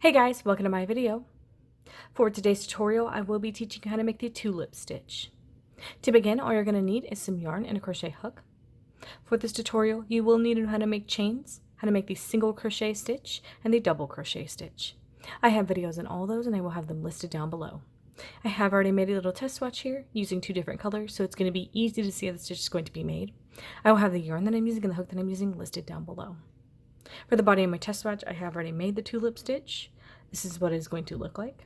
Hey guys, welcome to my video. For today's tutorial, I will be teaching you how to make the tulip stitch. To begin, all you're going to need is some yarn and a crochet hook. For this tutorial, you will need to know how to make chains, how to make the single crochet stitch, and the double crochet stitch. I have videos on all those and I will have them listed down below. I have already made a little test swatch here using two different colors, so it's going to be easy to see how the stitch is going to be made. I will have the yarn that I'm using and the hook that I'm using listed down below. For the body of my test swatch, I have already made the tulip stitch. This is what it is going to look like.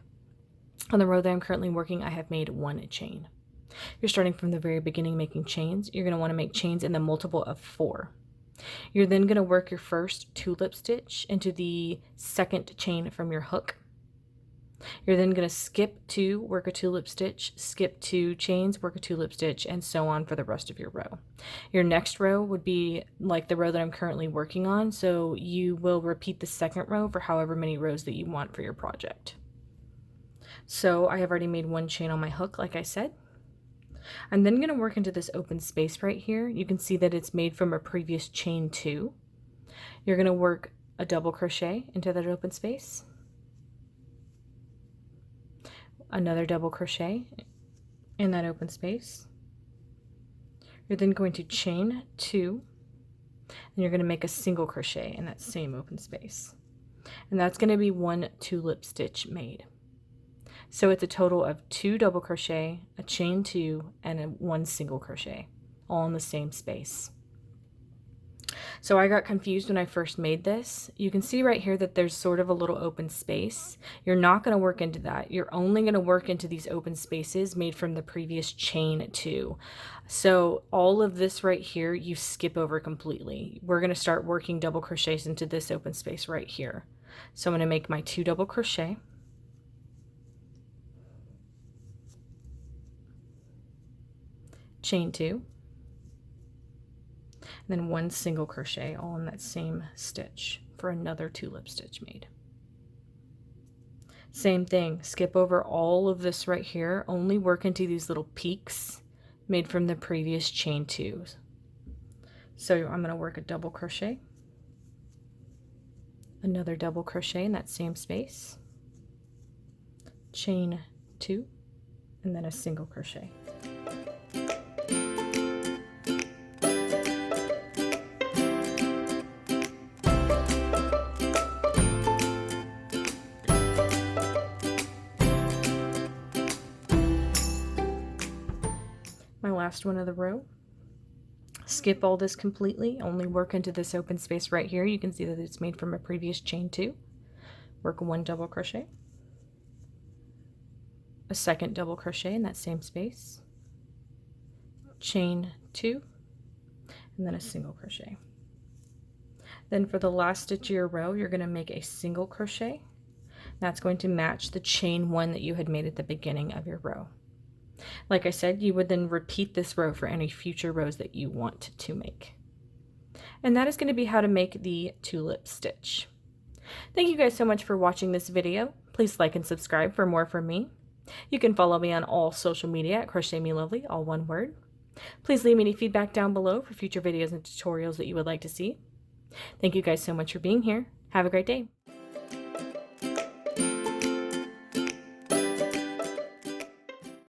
On the row that I'm currently working, I have made one chain. You're starting from the very beginning making chains. You're going to want to make chains in the multiple of 4. You're then going to work your first tulip stitch into the second chain from your hook. You're then going to skip 2, work a tulip stitch, skip 2 chains, work a tulip stitch, and so on for the rest of your row. Your next row would be like the row that I'm currently working on, so you will repeat the second row for however many rows that you want for your project. So I have already made one chain on my hook, like I said. I'm then going to work into this open space right here. You can see that it's made from a previous chain 2. You're going to work a double crochet into that open space, another double crochet in that open space. You're then going to chain 2, and you're going to make a single crochet in that same open space. And that's going to be one tulip stitch made. So it's a total of 2 double crochet, a chain 2, and one single crochet, all in the same space. So I got confused when I first made this. You can see right here that there's sort of a little open space. You're not going to work into that. You're only going to work into these open spaces made from the previous chain 2. So all of this right here, you skip over completely. We're going to start working double crochets into this open space right here. So I'm going to make my 2 double crochet. Chain 2. And then one single crochet all in that same stitch for another tulip stitch made. Same thing, skip over all of this right here, only work into these little peaks made from the previous chain 2s. So I'm going to work a double crochet, another double crochet in that same space, chain 2, and then a single crochet. My last one of the row. Skip all this completely, only work into this open space right here. You can see that it's made from a previous chain 2. Work one double crochet, a second double crochet in that same space, chain 2, and then a single crochet. Then for the last stitch of your row, you're going to make a single crochet. That's going to match the chain 1 that you had made at the beginning of your row. Like I said, you would then repeat this row for any future rows that you want to make. And that is going to be how to make the tulip stitch. Thank you guys so much for watching this video. Please like and subscribe for more from me. You can follow me on all social media at crochetmelovely, all one word. Please leave me any feedback down below for future videos and tutorials that you would like to see. Thank you guys so much for being here. Have a great day.